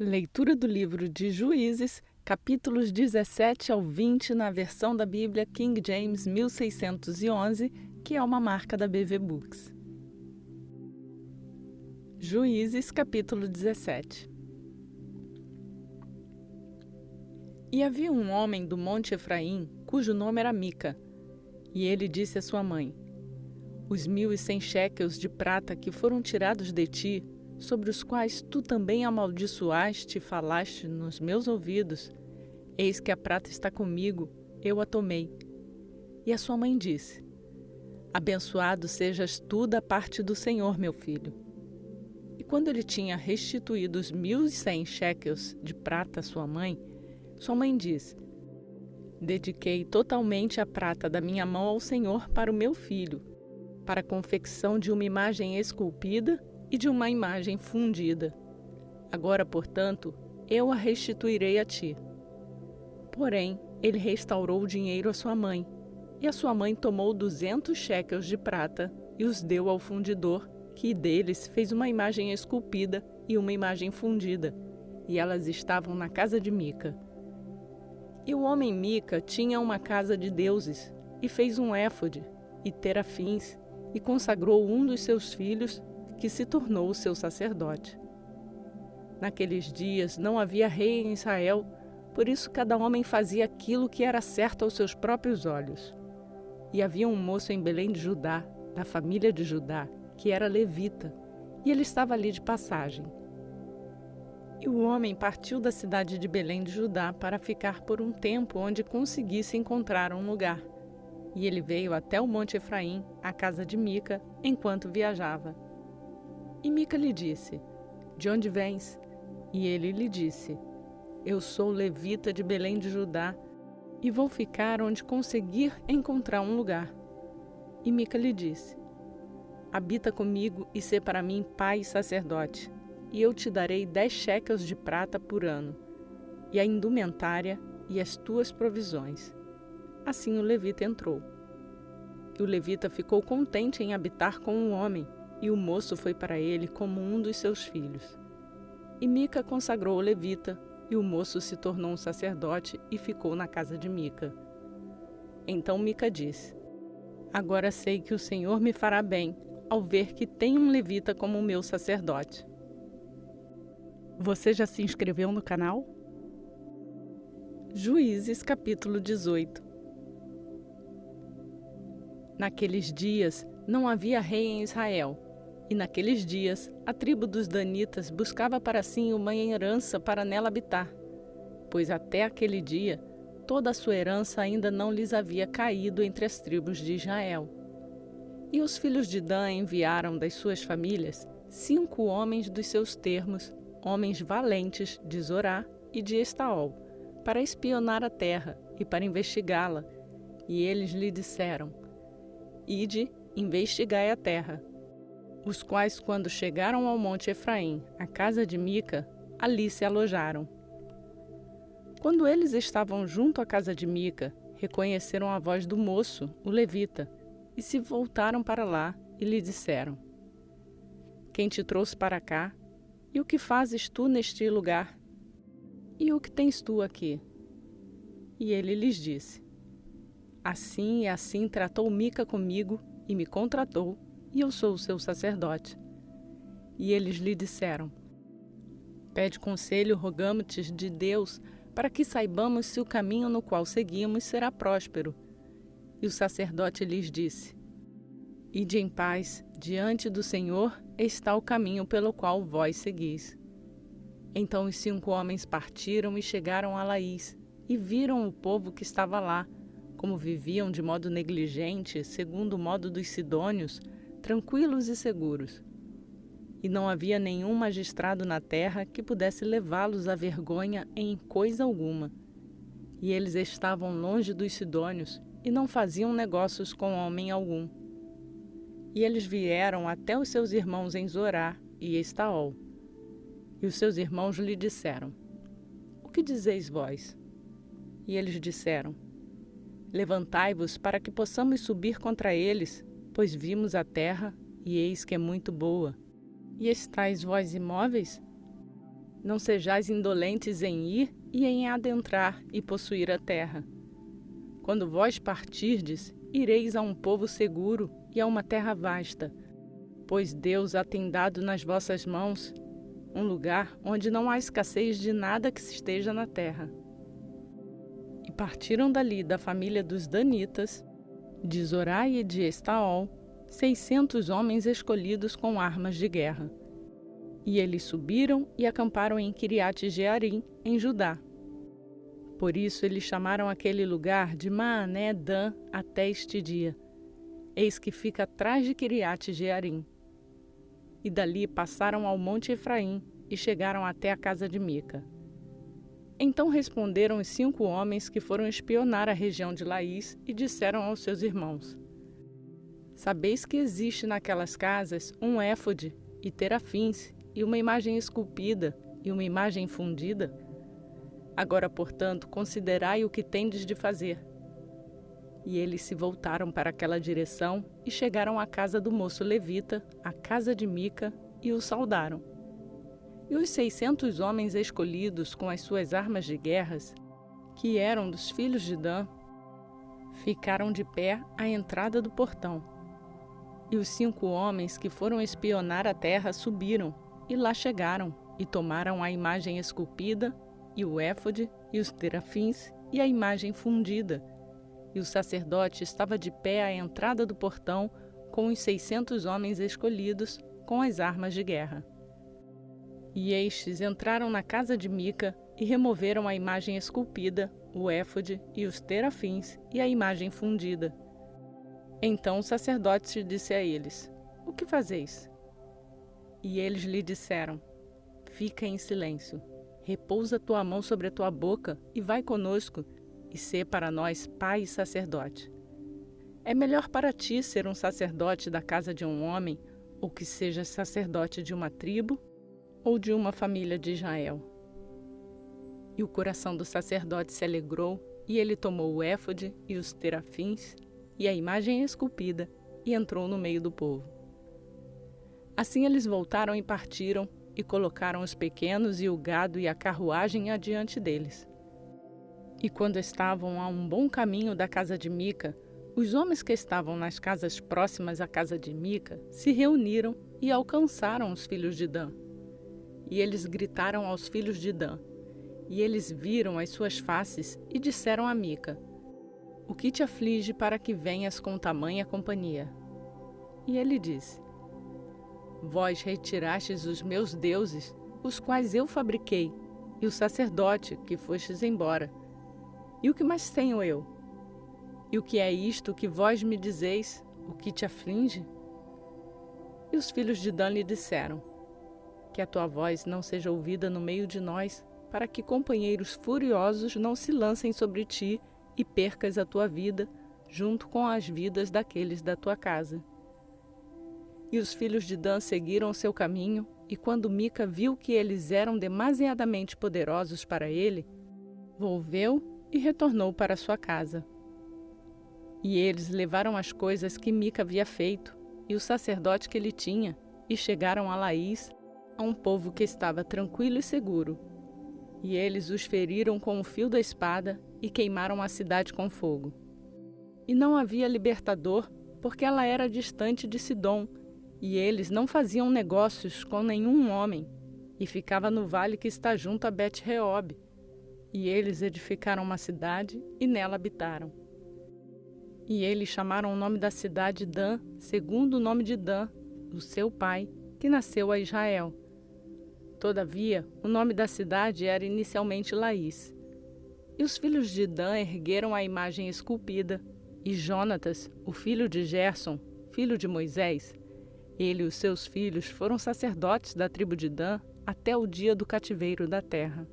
Leitura do livro de Juízes, capítulos 17 ao 20 na versão da Bíblia King James 1611, que é uma marca da BV Books. Juízes, capítulo 17. E havia um homem do monte Efraim, cujo nome era Mica, e ele disse à sua mãe: Os 1.100 shekels de prata que foram tirados de ti, sobre os quais tu também amaldiçoaste e falaste nos meus ouvidos, eis que a prata está comigo, eu a tomei. E a sua mãe disse: Abençoado sejas tu da parte do Senhor, meu filho. E quando ele tinha restituído os 1.100 shekels de prata à sua mãe disse: Dediquei totalmente a prata da minha mão ao Senhor para o meu filho, para a confecção de uma imagem esculpida e de uma imagem fundida. Agora, portanto, eu a restituirei a ti. Porém, ele restaurou o dinheiro à sua mãe, e a sua mãe tomou 200 shekels de prata e os deu ao fundidor, que deles fez uma imagem esculpida e uma imagem fundida, e elas estavam na casa de Mica. E o homem Mica tinha uma casa de deuses, e fez um éfode, e terafins, e consagrou um dos seus filhos, que se tornou o seu sacerdote. Naqueles dias não havia rei em Israel, por isso cada homem fazia aquilo que era certo aos seus próprios olhos. E havia um moço em Belém de Judá, da família de Judá, que era levita, e ele estava ali de passagem. E o homem partiu da cidade de Belém de Judá para ficar por um tempo onde conseguisse encontrar um lugar. E ele veio até o monte Efraim, à casa de Mica, enquanto viajava. E Mica lhe disse: De onde vens? E ele lhe disse: Eu sou levita de Belém de Judá, e vou ficar onde conseguir encontrar um lugar. E Mica lhe disse: Habita comigo e sê para mim pai e sacerdote, e eu te darei 10 shekels de prata por ano, e a indumentária e as tuas provisões. Assim o levita entrou. E o levita ficou contente em habitar com o homem, e o moço foi para ele como um dos seus filhos. E Mica consagrou o levita, e o moço se tornou um sacerdote e ficou na casa de Mica. Então Mica disse: Agora sei que o Senhor me fará bem, ao ver que tem um levita como meu sacerdote. Você já se inscreveu no canal? Juízes, capítulo 18. Naqueles dias não havia rei em Israel, e naqueles dias a tribo dos danitas buscava para si uma herança para nela habitar, pois até aquele dia toda a sua herança ainda não lhes havia caído entre as tribos de Israel. E os filhos de Dan enviaram das suas famílias 5 homens dos seus termos, homens valentes de Zorá e de Estaol, para espionar a terra e para investigá-la. E eles lhe disseram: Ide, investigai a terra. Os quais, quando chegaram ao monte Efraim, à casa de Mica, ali se alojaram. Quando eles estavam junto à casa de Mica, reconheceram a voz do moço, o levita, e se voltaram para lá e lhe disseram: Quem te trouxe para cá? E o que fazes tu neste lugar? E o que tens tu aqui? E ele lhes disse: Assim e assim tratou Mica comigo e me contratou, e eu sou o seu sacerdote. E eles lhe disseram: Pede conselho, rogamo-te de Deus, para que saibamos se o caminho no qual seguimos será próspero. E o sacerdote lhes disse: Ide em paz, diante do Senhor está o caminho pelo qual vós seguis. Então os 5 homens partiram e chegaram a Laís, e viram o povo que estava lá, como viviam de modo negligente, segundo o modo dos sidônios, tranquilos e seguros. E não havia nenhum magistrado na terra que pudesse levá-los à vergonha em coisa alguma. E eles estavam longe dos sidônios e não faziam negócios com homem algum. E eles vieram até os seus irmãos em Zorá e Estaol. E os seus irmãos lhe disseram: O que dizeis vós? E eles disseram: Levantai-vos para que possamos subir contra eles, pois vimos a terra, e eis que é muito boa. E estáis vós imóveis? Não sejais indolentes em ir e em adentrar e possuir a terra. Quando vós partirdes, ireis a um povo seguro e a uma terra vasta, pois Deus a tem dado nas vossas mãos, um lugar onde não há escassez de nada que se esteja na terra. E partiram dali da família dos Danitas, de Zorá e de Estaol, 600 homens escolhidos com armas de guerra. E eles subiram e acamparam em Quiriate-Jearim, em Judá. Por isso eles chamaram aquele lugar de Maané-Dan até este dia. Eis que fica atrás de Quiriate-Jearim. E dali passaram ao monte Efraim e chegaram até a casa de Mica. Então responderam os 5 homens que foram espionar a região de Laís e disseram aos seus irmãos: Sabeis que existe naquelas casas um éfode e terafins e uma imagem esculpida e uma imagem fundida? Agora, portanto, considerai o que tendes de fazer. E eles se voltaram para aquela direção e chegaram à casa do moço levita, à casa de Mica, e o saudaram. E os 600 homens escolhidos com as suas armas de guerras, que eram dos filhos de Dan, ficaram de pé à entrada do portão. E os 5 homens que foram espionar a terra subiram, e lá chegaram, e tomaram a imagem esculpida, e o éfode, e os terafins, e a imagem fundida. E o sacerdote estava de pé à entrada do portão, com os 600 homens escolhidos, com as armas de guerra. E estes entraram na casa de Mica, e removeram a imagem esculpida, o éfode, e os terafins, e a imagem fundida. Então o sacerdote disse a eles: O que fazeis? E eles lhe disseram: Fica em silêncio, repousa tua mão sobre a tua boca, e vai conosco, e sê para nós pai e sacerdote. É melhor para ti ser um sacerdote da casa de um homem, ou que sejas sacerdote de uma tribo, ou de uma família de Israel. E o coração do sacerdote se alegrou, e ele tomou o éfode e os terafins, e a imagem esculpida, e entrou no meio do povo. Assim eles voltaram e partiram, e colocaram os pequenos e o gado e a carruagem adiante deles. E quando estavam a um bom caminho da casa de Mica, os homens que estavam nas casas próximas à casa de Mica se reuniram e alcançaram os filhos de Dan. E eles gritaram aos filhos de Dan, e eles viram as suas faces e disseram a Mica: O que te aflige para que venhas com tamanha companhia? E ele disse: Vós retirastes os meus deuses, os quais eu fabriquei, e o sacerdote que fostes embora. E o que mais tenho eu? E o que é isto que vós me dizeis, o que te aflige? E os filhos de Dan lhe disseram: Que a tua voz não seja ouvida no meio de nós, para que companheiros furiosos não se lancem sobre ti e percas a tua vida, junto com as vidas daqueles da tua casa. E os filhos de Dan seguiram seu caminho, e quando Mica viu que eles eram demasiadamente poderosos para ele, volveu e retornou para sua casa. E eles levaram as coisas que Mica havia feito, e o sacerdote que ele tinha, e chegaram a Laís, a um povo que estava tranquilo e seguro. E eles os feriram com o fio da espada, e queimaram a cidade com fogo. E não havia libertador, porque ela era distante de Sidom, e eles não faziam negócios com nenhum homem, e ficava no vale que está junto a Bet-Reob. E eles edificaram uma cidade e nela habitaram. E eles chamaram o nome da cidade Dan, segundo o nome de Dan, o seu pai, que nasceu a Israel. Todavia, o nome da cidade era inicialmente Laís. E os filhos de Dan ergueram a imagem esculpida, e Jonatas, o filho de Gerson, filho de Moisés, ele e os seus filhos foram sacerdotes da tribo de Dan até o dia do cativeiro da terra.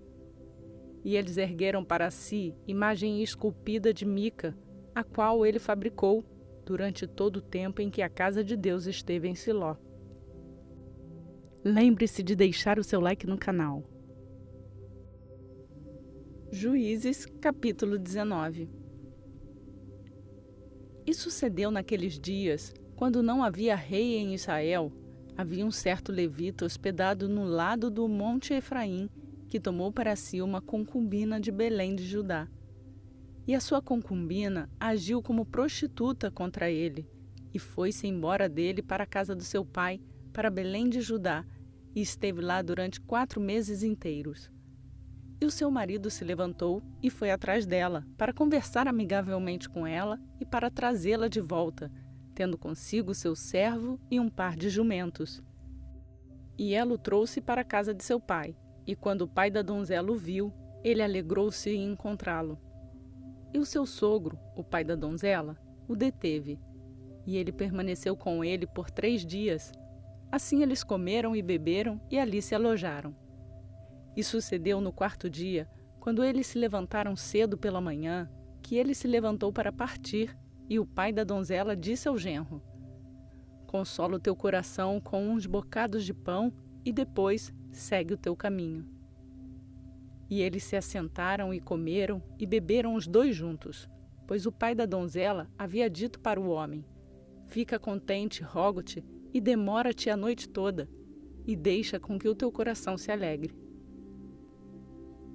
E eles ergueram para si imagem esculpida de Mica, a qual ele fabricou durante todo o tempo em que a casa de Deus esteve em Siló. Lembre-se de deixar o seu like no canal. Juízes, capítulo 19. E sucedeu naqueles dias, quando não havia rei em Israel, havia um certo levita hospedado no lado do monte Efraim, que tomou para si uma concubina de Belém de Judá. E a sua concubina agiu como prostituta contra ele, e foi-se embora dele para a casa do seu pai, para Belém de Judá, e esteve lá durante 4 meses inteiros. E o seu marido se levantou e foi atrás dela, para conversar amigavelmente com ela e para trazê-la de volta, tendo consigo seu servo e um par de jumentos. E ela o trouxe para a casa de seu pai, e quando o pai da donzela o viu, ele alegrou-se em encontrá-lo. E o seu sogro, o pai da donzela, o deteve, e ele permaneceu com ele por 3 dias. Assim eles comeram e beberam e ali se alojaram. E sucedeu no 4º dia, quando eles se levantaram cedo pela manhã, que ele se levantou para partir, e o pai da donzela disse ao genro: Consola o teu coração com uns bocados de pão e depois segue o teu caminho. E eles se assentaram e comeram e beberam os 2 juntos, pois o pai da donzela havia dito para o homem: Fica contente, rogo-te, e demora-te a noite toda, e deixa com que o teu coração se alegre.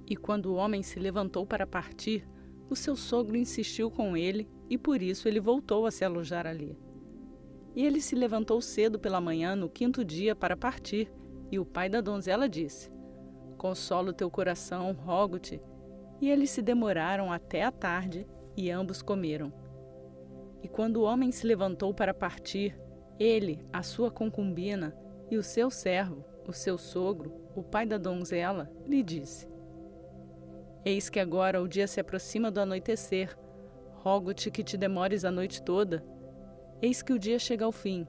E quando o homem se levantou para partir, o seu sogro insistiu com ele, e por isso ele voltou a se alojar ali. E ele se levantou cedo pela manhã no 5º dia para partir, e o pai da donzela disse: Consola o teu coração, rogo-te. E eles se demoraram até a tarde, e ambos comeram. E quando o homem se levantou para partir, ele, a sua concubina, e o seu servo, o seu sogro, o pai da donzela, lhe disse: Eis que agora o dia se aproxima do anoitecer. Rogo-te que te demores a noite toda. Eis que o dia chega ao fim.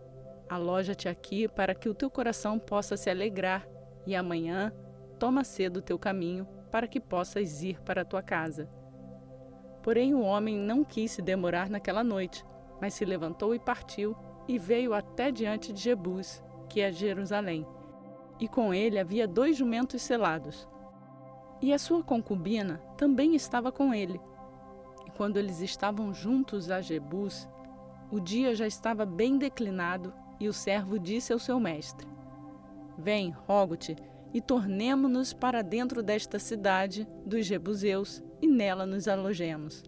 Aloja-te aqui para que o teu coração possa se alegrar, e amanhã toma cedo o teu caminho, para que possas ir para a tua casa. Porém o homem não quis se demorar naquela noite, mas se levantou e partiu, e veio até diante de Jebus, que é Jerusalém. E com ele havia 2 jumentos selados. E a sua concubina também estava com ele. E quando eles estavam juntos a Jebus, o dia já estava bem declinado, e o servo disse ao seu mestre: Vem, rogo-te, e tornemo-nos para dentro desta cidade dos jebuseus, e nela nos alojemos.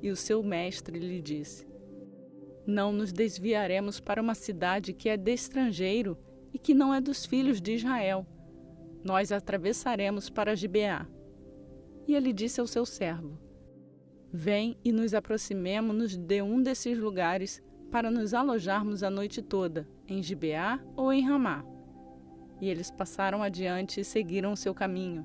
E o seu mestre lhe disse: Não nos desviaremos para uma cidade que é de estrangeiro e que não é dos filhos de Israel. Nós atravessaremos para Gibeá. E ele disse ao seu servo: Vem e nos aproximemo-nos de um desses lugares para nos alojarmos a noite toda, em Gibeá ou em Ramá. E eles passaram adiante e seguiram o seu caminho.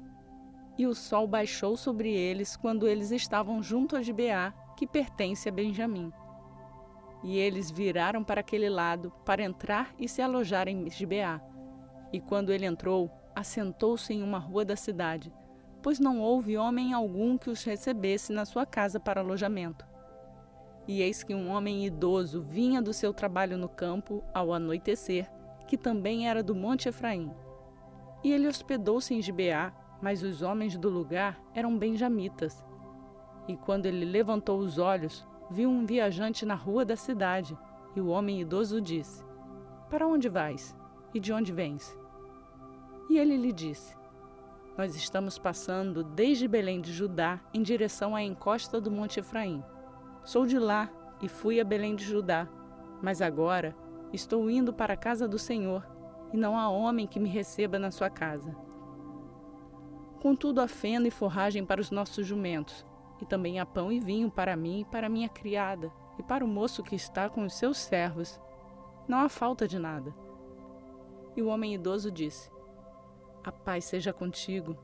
E o sol baixou sobre eles quando eles estavam junto a Gibeá, que pertence a Benjamim. E eles viraram para aquele lado para entrar e se alojar em Gibeá. E quando ele entrou, assentou-se em uma rua da cidade, pois não houve homem algum que os recebesse na sua casa para alojamento. E eis que um homem idoso vinha do seu trabalho no campo ao anoitecer, que também era do monte Efraim. E ele hospedou-se em Gibeá, mas os homens do lugar eram benjamitas. E quando ele levantou os olhos, viu um viajante na rua da cidade, e o homem idoso disse: Para onde vais? E de onde vens? E ele lhe disse: Nós estamos passando desde Belém de Judá em direção à encosta do monte Efraim. Sou de lá e fui a Belém de Judá, mas agora estou indo para a casa do Senhor, e não há homem que me receba na sua casa. Contudo, há feno e forragem para os nossos jumentos, e também há pão e vinho para mim e para minha criada, e para o moço que está com os seus servos. Não há falta de nada. E o homem idoso disse: A paz seja contigo.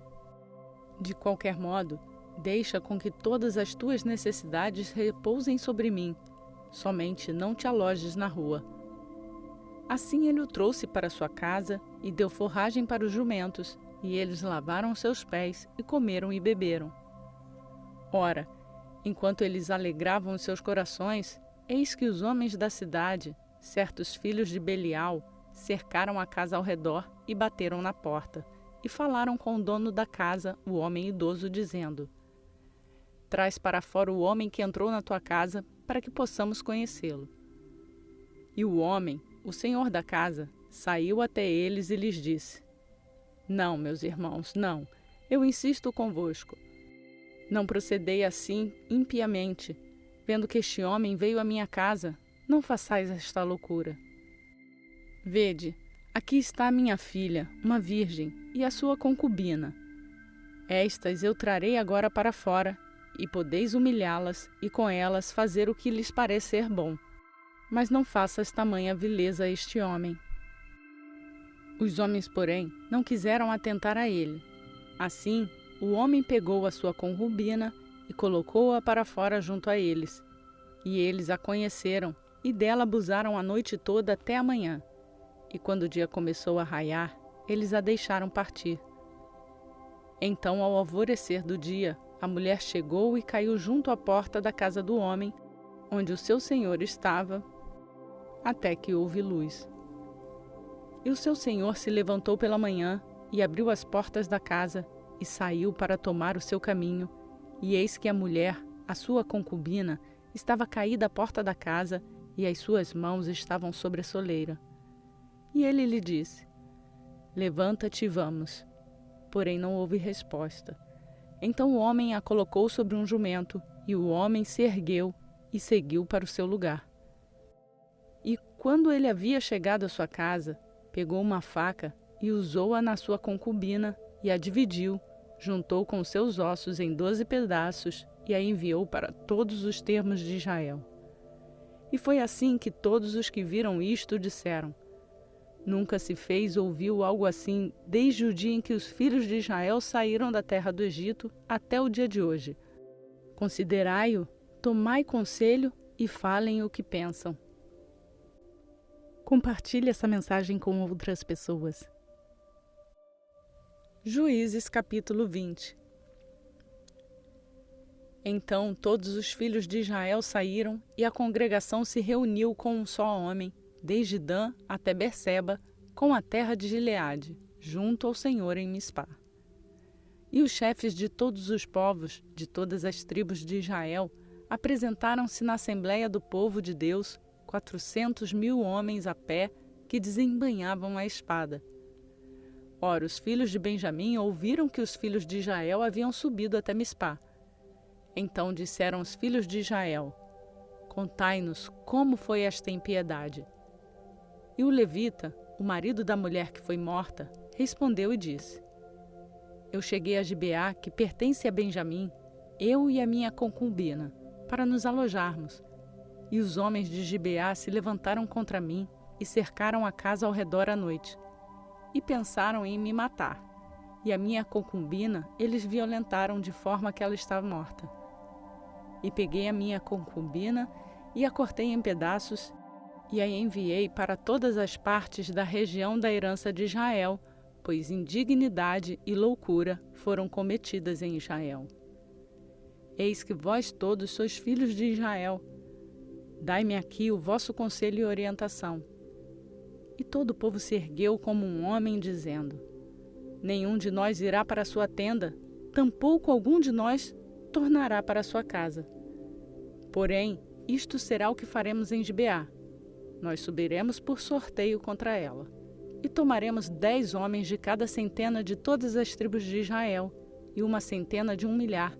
De qualquer modo, deixa com que todas as tuas necessidades repousem sobre mim. Somente não te alojes na rua. Assim ele o trouxe para sua casa e deu forragem para os jumentos, e eles lavaram seus pés e comeram e beberam. Ora, enquanto eles alegravam os seus corações, eis que os homens da cidade, certos filhos de Belial, cercaram a casa ao redor e bateram na porta, e falaram com o dono da casa, o homem idoso, dizendo: Traz para fora o homem que entrou na tua casa, para que possamos conhecê-lo. E o homem, o senhor da casa, saiu até eles e lhes disse: Não, meus irmãos, não, eu insisto convosco. Não procedei assim impiamente, vendo que este homem veio à minha casa, não façais esta loucura. Vede, aqui está a minha filha, uma virgem, e a sua concubina. Estas eu trarei agora para fora, e podeis humilhá-las, e com elas fazer o que lhes parecer bom. Mas não faças tamanha vileza a este homem. Os homens, porém, não quiseram atentar a ele. Assim, o homem pegou a sua concubina e colocou-a para fora junto a eles. E eles a conheceram, e dela abusaram a noite toda até a manhã. E quando o dia começou a raiar, eles a deixaram partir. Então, ao alvorecer do dia, a mulher chegou e caiu junto à porta da casa do homem, onde o seu senhor estava, até que houve luz. E o seu senhor se levantou pela manhã e abriu as portas da casa e saiu para tomar o seu caminho, e eis que a mulher, a sua concubina, estava caída à porta da casa e as suas mãos estavam sobre a soleira. E ele lhe disse: Levanta-te e vamos. Porém não houve resposta. Então o homem a colocou sobre um jumento, e o homem se ergueu e seguiu para o seu lugar. E quando ele havia chegado à sua casa, pegou uma faca e usou-a na sua concubina e a dividiu, juntou com seus ossos em 12 pedaços e a enviou para todos os termos de Israel. E foi assim que todos os que viram isto disseram: Nunca se fez ou viu algo assim desde o dia em que os filhos de Israel saíram da terra do Egito até o dia de hoje. Considerai-o, tomai conselho e falem o que pensam. Compartilhe essa mensagem com outras pessoas. Juízes capítulo 20. Então todos os filhos de Israel saíram e a congregação se reuniu com um só homem, desde Dan até Berseba, com a terra de Gileade, junto ao Senhor em Mispá. E os chefes de todos os povos, de todas as tribos de Israel, apresentaram-se na Assembleia do povo de Deus, 400.000 homens a pé que desembainhavam a espada. Ora, os filhos de Benjamim ouviram que os filhos de Israel haviam subido até Mispá. Então disseram os filhos de Israel: Contai-nos como foi esta impiedade. E o levita, o marido da mulher que foi morta, respondeu e disse: Eu cheguei a Gibeá, que pertence a Benjamim, eu e a minha concubina, para nos alojarmos. E os homens de Gibeá se levantaram contra mim e cercaram a casa ao redor à noite. E pensaram em me matar. E a minha concubina eles violentaram de forma que ela estava morta. E peguei a minha concubina e a cortei em pedaços e a enviei para todas as partes da região da herança de Israel, pois indignidade e loucura foram cometidas em Israel. Eis que vós todos sois filhos de Israel. Dai-me aqui o vosso conselho e orientação. E todo o povo se ergueu como um homem, dizendo: Nenhum de nós irá para a sua tenda, tampouco algum de nós tornará para a sua casa. Porém, isto será o que faremos em Gibeá. Nós subiremos por sorteio contra ela. E tomaremos 10 homens de cada centena de todas as tribos de Israel, e 100 de 1 milhar,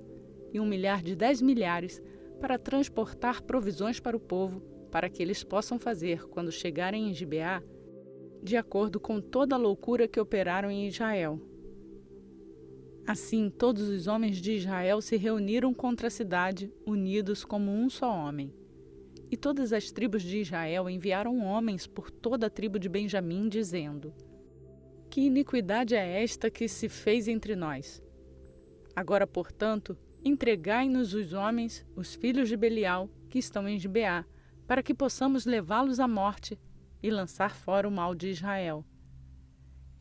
e 1 milhar de 10 milhares, para transportar provisões para o povo, para que eles possam fazer, quando chegarem em Gibeá, de acordo com toda a loucura que operaram em Israel. Assim, todos os homens de Israel se reuniram contra a cidade, unidos como um só homem. E todas as tribos de Israel enviaram homens por toda a tribo de Benjamim, dizendo: Que iniquidade é esta que se fez entre nós? Agora, portanto, entregai-nos os homens, os filhos de Belial, que estão em Gibeá, para que possamos levá-los à morte e lançar fora o mal de Israel.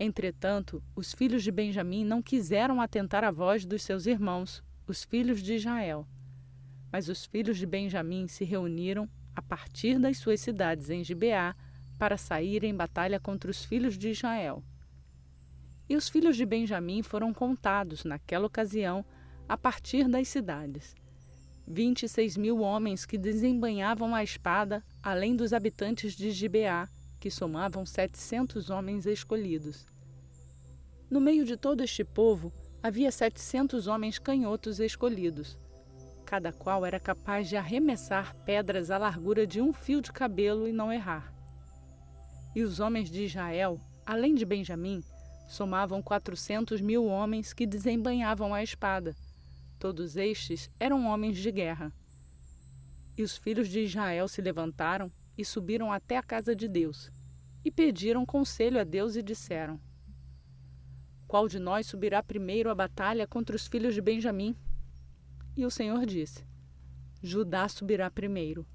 Entretanto, os filhos de Benjamim não quiseram atentar à voz dos seus irmãos, os filhos de Israel. Mas os filhos de Benjamim se reuniram a partir das suas cidades em Gibeá para sair em batalha contra os filhos de Israel. E os filhos de Benjamim foram contados, naquela ocasião, a partir das cidades. 26.000 homens que desembainhavam a espada, além dos habitantes de Gibeá, que somavam 700 homens escolhidos. No meio de todo este povo, havia 700 homens canhotos escolhidos. Cada qual era capaz de arremessar pedras à largura de um fio de cabelo e não errar. E os homens de Israel, além de Benjamim, somavam 400.000 homens que desembainhavam a espada. Todos estes eram homens de guerra. E os filhos de Israel se levantaram e subiram até a casa de Deus, e pediram conselho a Deus e disseram: Qual de nós subirá primeiro à batalha contra os filhos de Benjamim? E o Senhor disse: Judá subirá primeiro.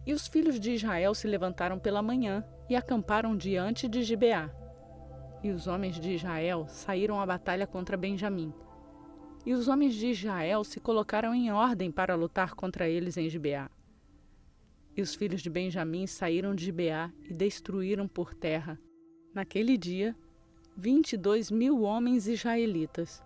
E os filhos de Israel se levantaram pela manhã e acamparam diante de Gibeá. E os homens de Israel saíram à batalha contra Benjamim. E os homens de Israel se colocaram em ordem para lutar contra eles em Gibeá. E os filhos de Benjamim saíram de Gibeá e destruíram por terra, naquele dia, 22.000 homens israelitas.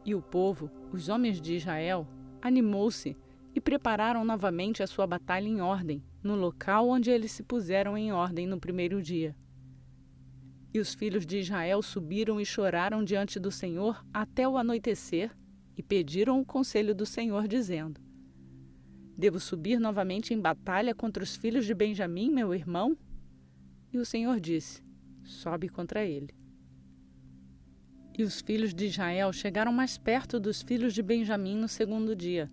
E o povo, os homens de Israel, animou-se e prepararam novamente a sua batalha em ordem, no local onde eles se puseram em ordem no primeiro dia. E os filhos de Israel subiram e choraram diante do Senhor até o anoitecer e pediram o conselho do Senhor, dizendo: Devo subir novamente em batalha contra os filhos de Benjamim, meu irmão? E o Senhor disse: Sobe contra ele. E os filhos de Israel chegaram mais perto dos filhos de Benjamim no segundo dia.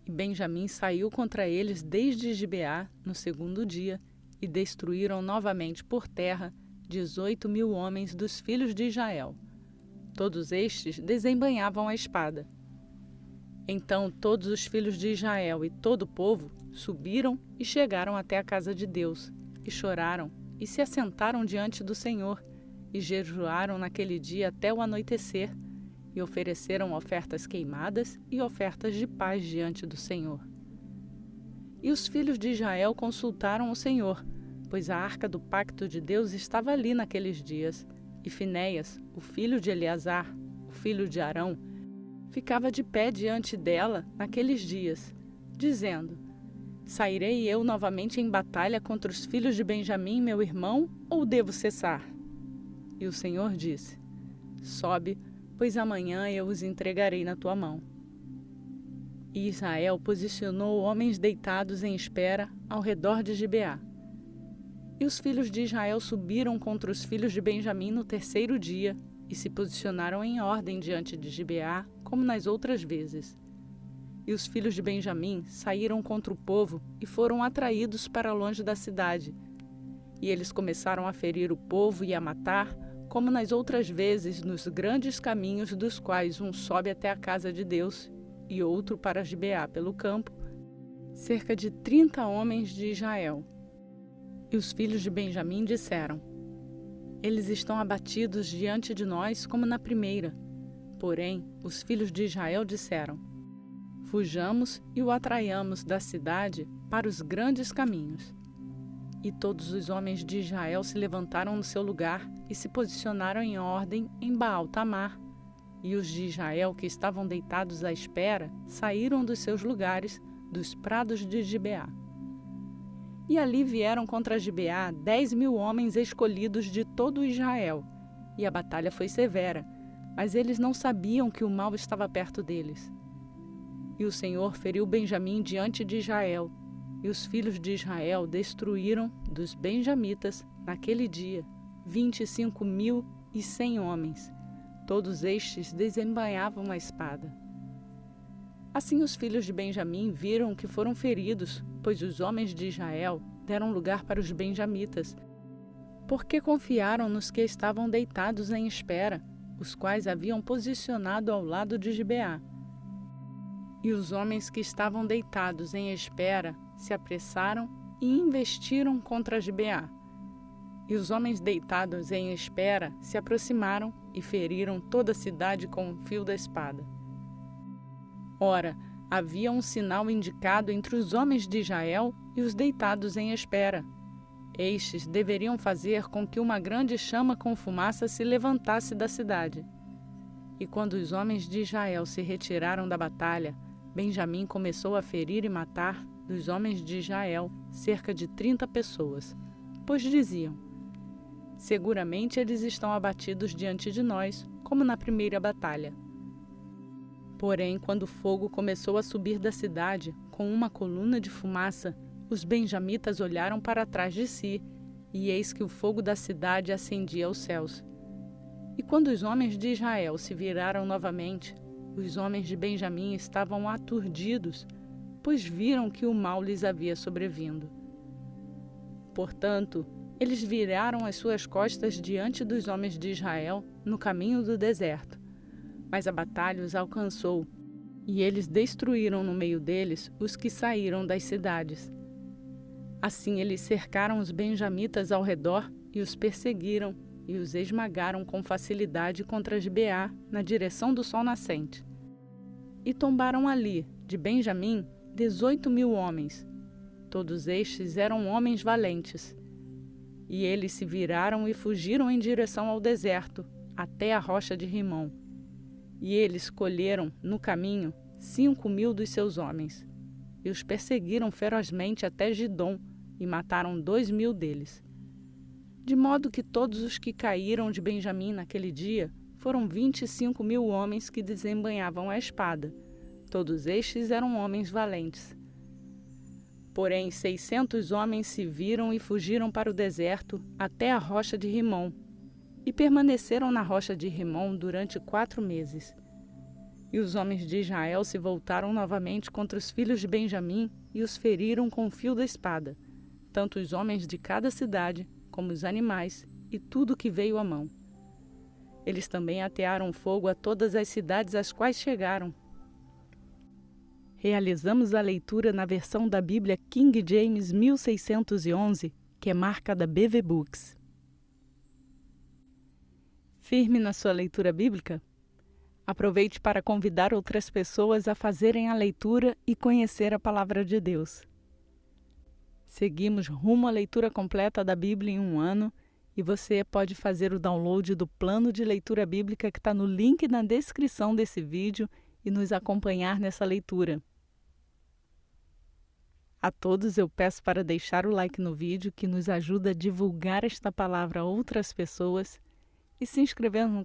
E Benjamim saiu contra eles desde Gibeá no segundo dia, e destruíram novamente por terra 18.000 homens dos filhos de Israel. Todos estes desembainhavam a espada. Então todos os filhos de Israel e todo o povo subiram e chegaram até a casa de Deus, e choraram, e se assentaram diante do Senhor, e jejuaram naquele dia até o anoitecer, e ofereceram ofertas queimadas e ofertas de paz diante do Senhor. E os filhos de Israel consultaram o Senhor, pois a arca do pacto de Deus estava ali naqueles dias, e Finéias, o filho de Eleazar, o filho de Arão, ficava de pé diante dela naqueles dias, dizendo: Sairei eu novamente em batalha contra os filhos de Benjamim, meu irmão, ou devo cessar? E o Senhor disse: Sobe, pois amanhã eu os entregarei na tua mão. E Israel posicionou homens deitados em espera ao redor de Gibeá. E os filhos de Israel subiram contra os filhos de Benjamim no terceiro dia e se posicionaram em ordem diante de Gibeá, como nas outras vezes. E os filhos de Benjamim saíram contra o povo e foram atraídos para longe da cidade. E eles começaram a ferir o povo e a matar, como nas outras vezes, nos grandes caminhos dos quais um sobe até a casa de Deus e outro para Gibeá pelo campo, cerca de 30 homens de Israel. E os filhos de Benjamim disseram: Eles estão abatidos diante de nós como na primeira. Porém, os filhos de Israel disseram: Fujamos e o atraiamos da cidade para os grandes caminhos. E todos os homens de Israel se levantaram no seu lugar e se posicionaram em ordem em Baal-Tamar. E os de Israel que estavam deitados à espera saíram dos seus lugares, dos prados de Gibeá. E ali vieram contra Gibeá 10.000 homens escolhidos de todo Israel. E a batalha foi severa, mas eles não sabiam que o mal estava perto deles. E o Senhor feriu Benjamim diante de Israel. E os filhos de Israel destruíram dos benjamitas, naquele dia, 25.100 homens. Todos estes desembainhavam a espada. Assim os filhos de Benjamim viram que foram feridos, pois os homens de Israel deram lugar para os benjamitas, porque confiaram nos que estavam deitados em espera, os quais haviam posicionado ao lado de Gibeá. E os homens que estavam deitados em espera se apressaram e investiram contra Gibeá. E os homens deitados em espera se aproximaram e feriram toda a cidade com o fio da espada. Ora, havia um sinal indicado entre os homens de Israel e os deitados em espera. Estes deveriam fazer com que uma grande chama com fumaça se levantasse da cidade. E quando os homens de Israel se retiraram da batalha, Benjamim começou a ferir e matar dos homens de Israel cerca de 30 pessoas, pois diziam: seguramente eles estão abatidos diante de nós, como na primeira batalha. Porém, quando o fogo começou a subir da cidade, com uma coluna de fumaça, os benjamitas olharam para trás de si, e eis que o fogo da cidade ascendia aos céus. E quando os homens de Israel se viraram novamente, os homens de Benjamim estavam aturdidos, pois viram que o mal lhes havia sobrevindo. Portanto, eles viraram as suas costas diante dos homens de Israel no caminho do deserto. Mas a batalha os alcançou, e eles destruíram no meio deles os que saíram das cidades. Assim eles cercaram os benjamitas ao redor e os perseguiram, e os esmagaram com facilidade contra Gibeá, na direção do sol nascente. E tombaram ali, de Benjamim, 18.000 homens. Todos estes eram homens valentes. E eles se viraram e fugiram em direção ao deserto, até a rocha de Rimom. E eles colheram, no caminho, 5.000 dos seus homens. E os perseguiram ferozmente até Gidom, e mataram 2.000 deles. De modo que todos os que caíram de Benjamim naquele dia foram 25.000 homens que desembainhavam a espada. Todos estes eram homens valentes. Porém, 600 homens se viram e fugiram para o deserto até a rocha de Rimom, e permaneceram na rocha de Rimom durante 4 meses. E os homens de Israel se voltaram novamente contra os filhos de Benjamim e os feriram com o fio da espada, tanto os homens de cada cidade, como os animais e tudo que veio à mão. Eles também atearam fogo a todas as cidades às quais chegaram. Realizamos a leitura na versão da Bíblia King James 1611, que é marca da BV Books. Firme na sua leitura bíblica? Aproveite para convidar outras pessoas a fazerem a leitura e conhecer a Palavra de Deus. Seguimos rumo à leitura completa da Bíblia em 1 ano e você pode fazer o download do plano de leitura bíblica que está no link na descrição desse vídeo e nos acompanhar nessa leitura. A todos eu peço para deixar o like no vídeo, que nos ajuda a divulgar esta palavra a outras pessoas, e se inscrever no